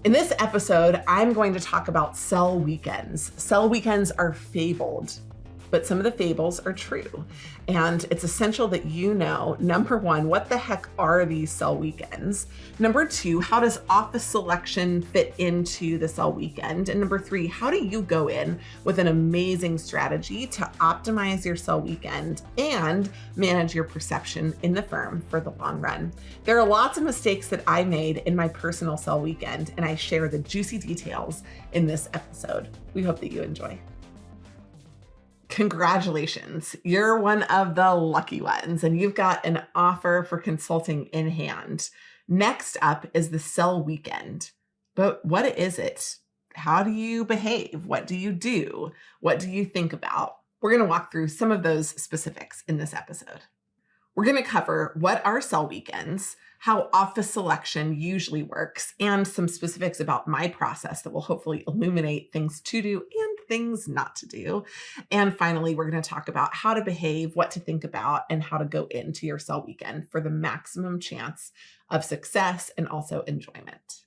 In this episode, I'm going to talk about sell weekends. Sell weekends are fabled, but some of the fables are true. And it's essential that you know, number one, what the heck are these sell weekends? Number two, how does office selection fit into the sell weekend? And number three, how do you go in with an amazing strategy to optimize your sell weekend and manage your perception in the firm for the long run? There are lots of mistakes that I made in my personal sell weekend, and I share the juicy details in this episode. We hope that you enjoy. Congratulations, you're one of the lucky ones, and you've got an offer for consulting in hand. Next up is the sell weekend. But what is it? How do you behave? What do you do? What do you think about? We're going to walk through some of those specifics in this episode. We're going to cover what are sell weekends, how office selection usually works, and some specifics about my process that will hopefully illuminate things to do and things not to do. And finally, we're going to talk about how to behave, what to think about, and how to go into your sell weekend for the maximum chance of success and also enjoyment.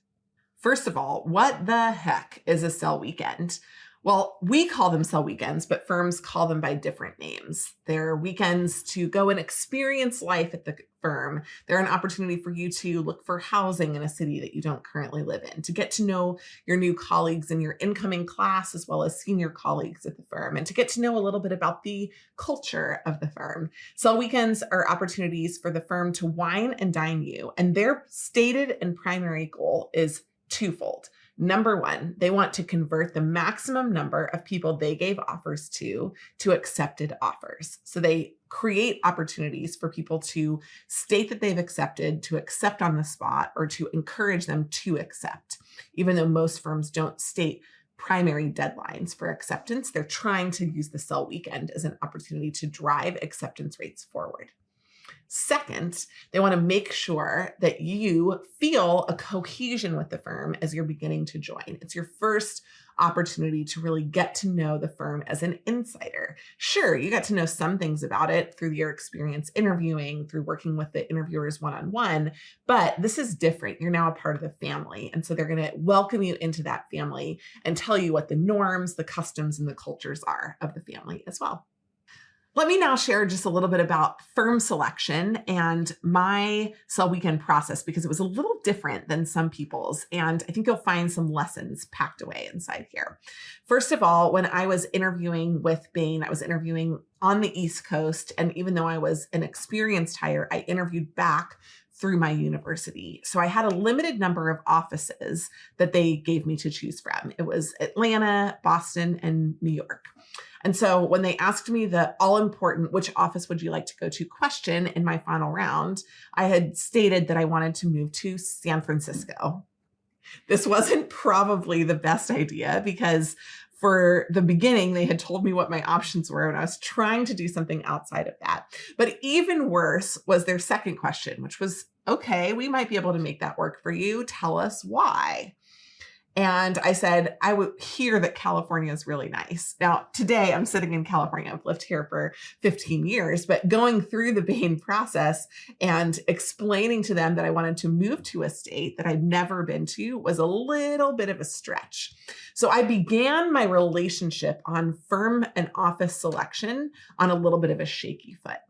First of all, what the heck is a sell weekend? Well, we call them sell weekends, but firms call them by different names. They're weekends to go and experience life at the firm. They're an opportunity for you to look for housing in a city that you don't currently live in, to get to know your new colleagues in your incoming class, as well as senior colleagues at the firm, and to get to know a little bit about the culture of the firm. Sell weekends are opportunities for the firm to wine and dine you, and their stated and primary goal is twofold. Number one, they want to convert the maximum number of people they gave offers to accepted offers. So they create opportunities for people to state that they've accepted, to accept on the spot, or to encourage them to accept. Even though most firms don't state primary deadlines for acceptance, they're trying to use the sell weekend as an opportunity to drive acceptance rates forward. Second, they want to make sure that you feel a cohesion with the firm as you're beginning to join. It's your first opportunity to really get to know the firm as an insider. Sure, you got to know some things about it through your experience interviewing, through working with the interviewers one-on-one, but this is different. You're now a part of the family. And so they're going to welcome you into that family and tell you what the norms, the customs, and the cultures are of the family as well. Let me now share just a little bit about firm selection and my sell weekend process, because it was a little different than some people's, and I think you'll find some lessons packed away inside here. First of all, when I was interviewing with Bain, I was interviewing on the East Coast, and even though I was an experienced hire, I interviewed back through my university. So I had a limited number of offices that they gave me to choose from. It was Atlanta, Boston, and New York. And so when they asked me the all-important, which office would you like to go to question in my final round, I had stated that I wanted to move to San Francisco. This wasn't probably the best idea, because for the beginning, they had told me what my options were, and I was trying to do something outside of that. But even worse was their second question, which was, okay, we might be able to make that work for you. Tell us why. And I said, I would hear that California is really nice. Now, today I'm sitting in California. I've lived here for 15 years, but going through the Bain process and explaining to them that I wanted to move to a state that I'd never been to was a little bit of a stretch. So I began my relationship on firm and office selection on a little bit of a shaky foot.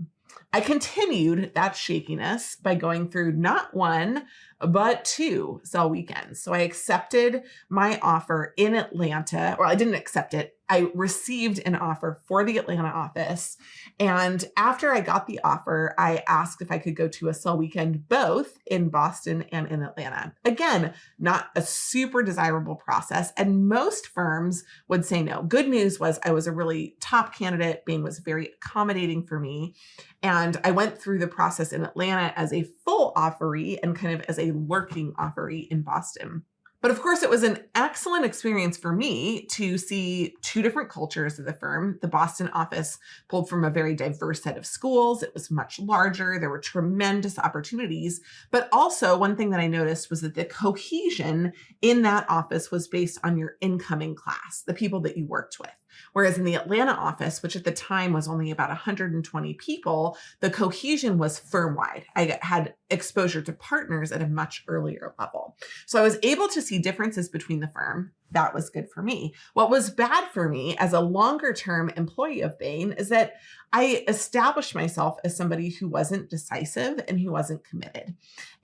I continued that shakiness by going through not one, but two sell weekends. So I accepted my offer in Atlanta, or I didn't accept it. I received an offer for the Atlanta office. And after I got the offer, I asked if I could go to a sell weekend both in Boston and in Atlanta. Again, not a super desirable process. And most firms would say no. Good news was I was a really top candidate. Bain was very accommodating for me. And I went through the process in Atlanta as a full offeree and kind of as a lurking offeree in Boston. But of course, it was an excellent experience for me to see two different cultures of the firm. The Boston office pulled from a very diverse set of schools. It was much larger. There were tremendous opportunities. But also, one thing that I noticed was that the cohesion in that office was based on your incoming class, the people that you worked with. Whereas in the Atlanta office, which at the time was only about 120 people, the cohesion was firm-wide. I had exposure to partners at a much earlier level. So I was able to see differences between the firm. That was good for me. What was bad for me as a longer-term employee of Bain is that I established myself as somebody who wasn't decisive and who wasn't committed.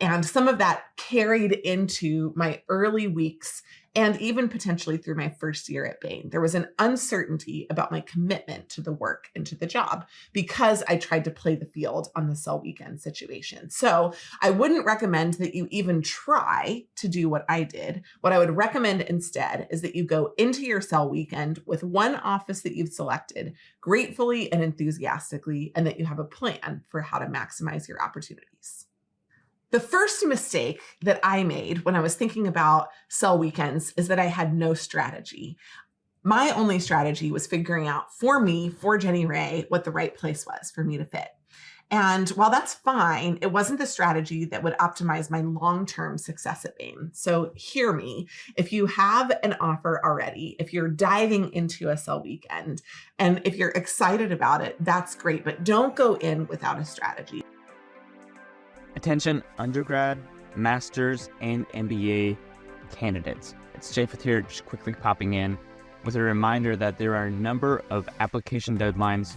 And some of that carried into my early weeks and even potentially through my first year at Bain. There was an uncertainty about my commitment to the work and to the job because I tried to play the field on the cell weekend situation. So I wouldn't recommend that you even try to do what I did. What I would recommend instead is that you go into your cell weekend with one office that you've selected gratefully and enthusiastically, and that you have a plan for how to maximize your opportunities. The first mistake that I made when I was thinking about cell weekends is that I had no strategy. My only strategy was figuring out for me, for Jenny Ray, what the right place was for me to fit. And while that's fine, it wasn't the strategy that would optimize my long-term success at Bain. So hear me, if you have an offer already, if you're diving into a cell weekend, and if you're excited about it, that's great, but don't go in without a strategy. Attention undergrad, master's, and MBA candidates. It's Japheth here, just quickly popping in with a reminder that there are a number of application deadlines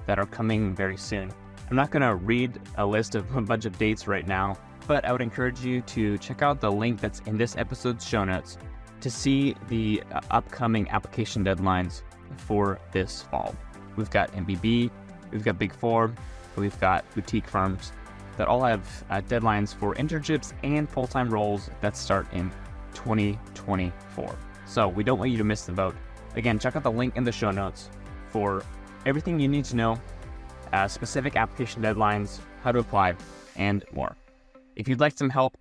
that are coming very soon. I'm not going to read a list of a bunch of dates right now, but I would encourage you to check out the link that's in this episode's show notes to see the upcoming application deadlines for this fall. We've got MBB, we've got Big Four, we've got boutique firms that all have deadlines for internships and full-time roles that start in 2024. So we don't want you to miss the boat. Again, check out the link in the show notes for everything you need to know, specific application deadlines, how to apply, and more. If you'd like some help,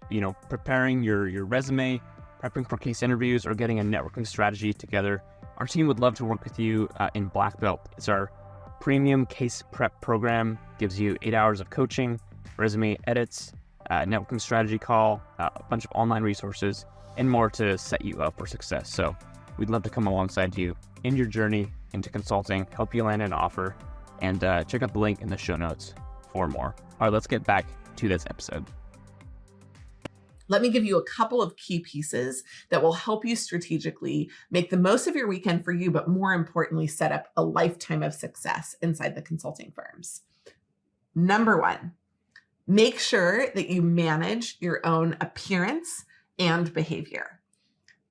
preparing your resume, prepping for case interviews, or getting a networking strategy together, our team would love to work with you in Black Belt. It's our premium case prep program, gives you 8 hours of coaching, resume edits, networking strategy call, a bunch of online resources, and more to set you up for success. So we'd love to come alongside you in your journey into consulting, help you land an offer, and check out the link in the show notes for more. All right, let's get back to this episode. Let me give you a couple of key pieces that will help you strategically make the most of your weekend for you, but more importantly, set up a lifetime of success inside the consulting firms. Number one, make sure that you manage your own appearance and behavior.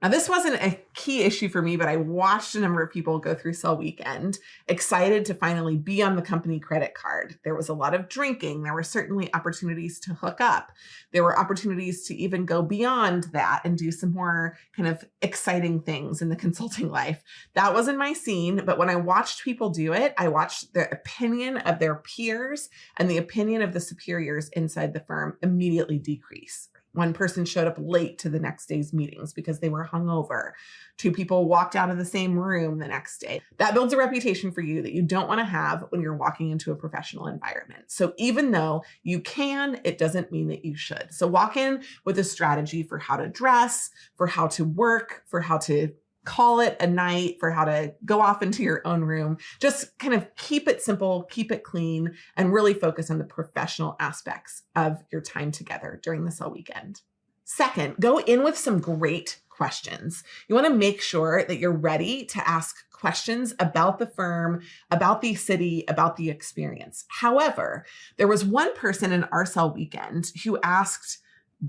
Now, this wasn't a key issue for me, but I watched a number of people go through Cell Weekend, excited to finally be on the company credit card. There was a lot of drinking. There were certainly opportunities to hook up. There were opportunities to even go beyond that and do some more kind of exciting things in the consulting life. That wasn't my scene, but when I watched people do it, I watched the opinion of their peers and the opinion of the superiors inside the firm immediately decrease. One person showed up late to the next day's meetings because they were hungover. 2 people walked out of the same room the next day. That builds a reputation for you that you don't want to have when you're walking into a professional environment. So even though you can, it doesn't mean that you should. So walk in with a strategy for how to dress, for how to work, for how to call it a night, for how to go off into your own room. Just kind of keep it simple, keep it clean, and really focus on the professional aspects of your time together during the Cell Weekend. Second, go in with some great questions. You want to make sure that you're ready to ask questions about the firm, about the city, about the experience. However, there was one person in our Cell Weekend who asked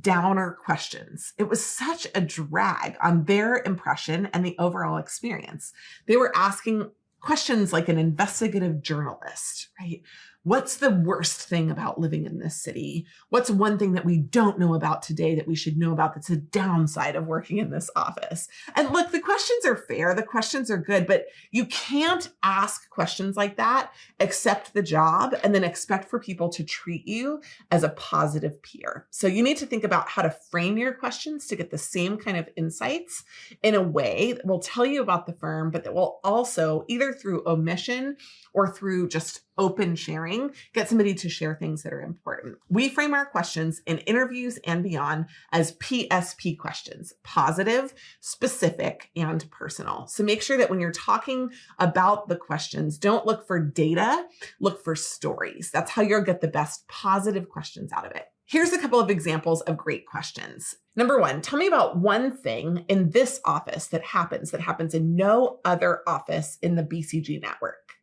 downer questions. It was such a drag on their impression and the overall experience. They were asking questions like an investigative journalist, right? What's the worst thing about living in this city? What's one thing that we don't know about today that we should know about that's a downside of working in this office? And look, the questions are fair. The questions are good, but you can't ask questions like that, accept the job, and then expect for people to treat you as a positive peer. So you need to think about how to frame your questions to get the same kind of insights in a way that will tell you about the firm, but that will also, either through omission or through just open sharing, get somebody to share things that are important. We frame our questions in interviews and beyond as PSP questions: positive, specific, and personal. So make sure that when you're talking about the questions, don't look for data, look for stories. That's how you'll get the best positive questions out of it. Here's a couple of examples of great questions. Number one, tell me about one thing in this office that happens in no other office in the BCG network.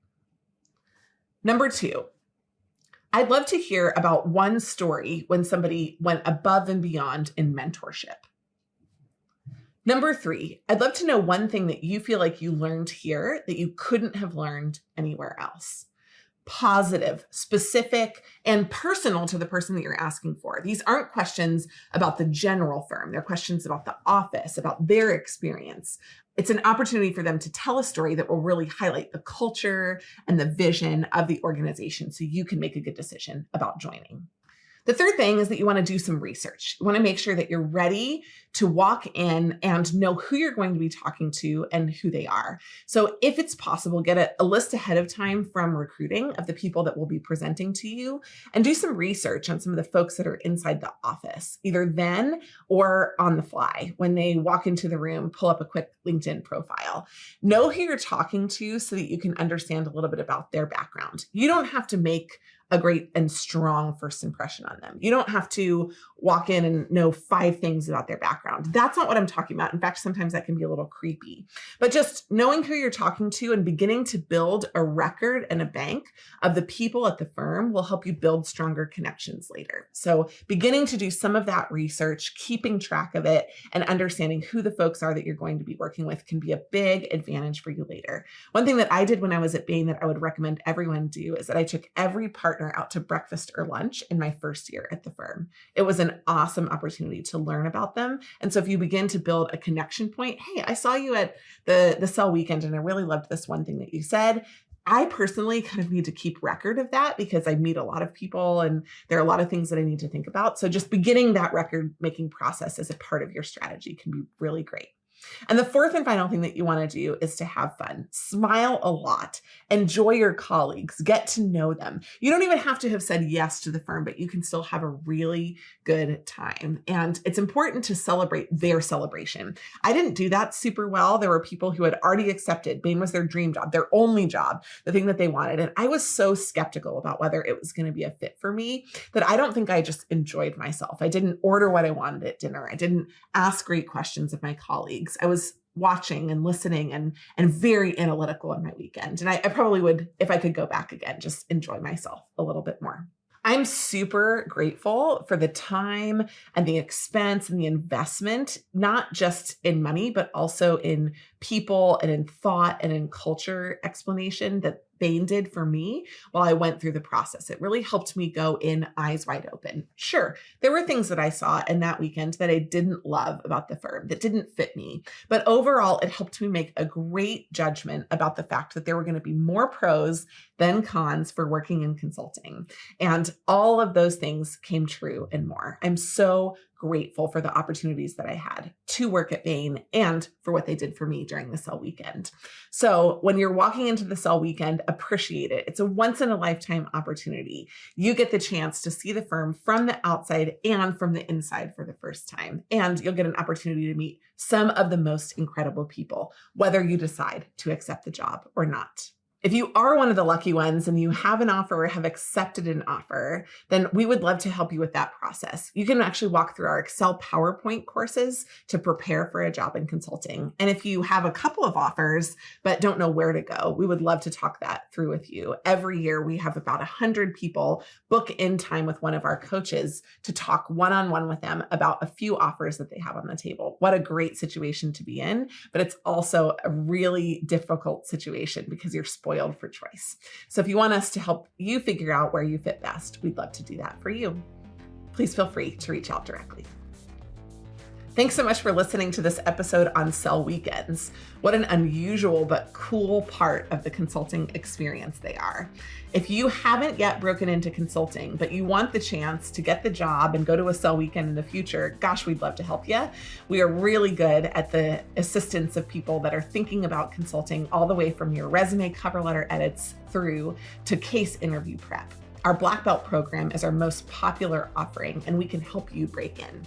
Number two, I'd love to hear about one story when somebody went above and beyond in mentorship. Number three, I'd love to know one thing that you feel like you learned here that you couldn't have learned anywhere else. Positive, specific, and personal to the person that you're asking for. These aren't questions about the general firm. They're questions about the office, about their experience. It's an opportunity for them to tell a story that will really highlight the culture and the vision of the organization so you can make a good decision about joining. The third thing is that you want to do some research. You want to make sure that you're ready to walk in and know who you're going to be talking to and who they are. So if it's possible, get a list ahead of time from recruiting of the people that will be presenting to you, and do some research on some of the folks that are inside the office, either then or on the fly. When they walk into the room, pull up a quick LinkedIn profile. Know who you're talking to so that you can understand a little bit about their background. You don't have to make a great and strong first impression on them. You don't have to walk in and know 5 things about their background. That's not what I'm talking about. In fact, sometimes that can be a little creepy. But just knowing who you're talking to and beginning to build a record and a bank of the people at the firm will help you build stronger connections later. So beginning to do some of that research, keeping track of it, and understanding who the folks are that you're going to be working with can be a big advantage for you later. One thing that I did when I was at Bain that I would recommend everyone do is that I took every partner out to breakfast or lunch in my first year at the firm. It was an awesome opportunity to learn about them. And so if you begin to build a connection point, hey, I saw you at the cell weekend and I really loved this one thing that you said. I personally kind of need to keep record of that because I meet a lot of people and there are a lot of things that I need to think about. So just beginning that record making process as a part of your strategy can be really great. And the fourth and final thing that you want to do is to have fun. Smile a lot. Enjoy your colleagues. Get to know them. You don't even have to have said yes to the firm, but you can still have a really good time. And it's important to celebrate their celebration. I didn't do that super well. There were people who had already accepted. Bain was their dream job, their only job, the thing that they wanted. And I was so skeptical about whether it was going to be a fit for me that I don't think I just enjoyed myself. I didn't order what I wanted at dinner. I didn't ask great questions of my colleagues. I was watching and listening and very analytical on my weekend. And I probably would, if I could go back again, just enjoy myself a little bit more. I'm super grateful for the time and the expense and the investment, not just in money, but also in people and in thought and in culture explanation that Bain did for me while I went through the process. It really helped me go in eyes wide open. Sure, there were things that I saw in that weekend that I didn't love about the firm, that didn't fit me. But overall, it helped me make a great judgment about the fact that there were going to be more pros than cons for working in consulting. And all of those things came true and more. I'm so grateful for the opportunities that I had to work at Bain and for what they did for me during the cell weekend. So when you're walking into the cell weekend, appreciate it. It's a once in a lifetime opportunity. You get the chance to see the firm from the outside and from the inside for the first time. And you'll get an opportunity to meet some of the most incredible people, whether you decide to accept the job or not. If you are one of the lucky ones and you have an offer or have accepted an offer, then we would love to help you with that process. You can actually walk through our Excel PowerPoint courses to prepare for a job in consulting. And if you have a couple of offers but don't know where to go, we would love to talk that through with you. Every year we have about 100 people book in time with one of our coaches to talk one-on-one with them about a few offers that they have on the table. What a great situation to be in, but it's also a really difficult situation because you're spoiled for choice. So if you want us to help you figure out where you fit best, we'd love to do that for you. Please feel free to reach out directly. Thanks so much for listening to this episode on Sell Weekends. What an unusual but cool part of the consulting experience they are. If you haven't yet broken into consulting, but you want the chance to get the job and go to a Sell Weekend in the future, gosh, we'd love to help you. We are really good at the assistance of people that are thinking about consulting all the way from your resume, cover letter edits through to case interview prep. Our Black Belt program is our most popular offering, and we can help you break in.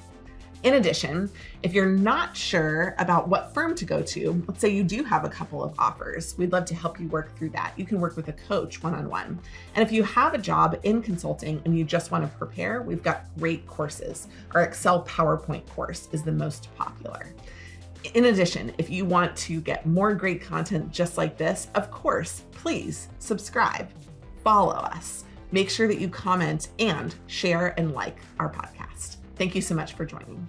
In addition, if you're not sure about what firm to go to, let's say you do have a couple of offers, we'd love to help you work through that. You can work with a coach one-on-one. And if you have a job in consulting and you just want to prepare, we've got great courses. Our Excel PowerPoint course is the most popular. In addition, if you want to get more great content just like this, of course, please subscribe, follow us, make sure that you comment and share and like our podcast. Thank you so much for joining.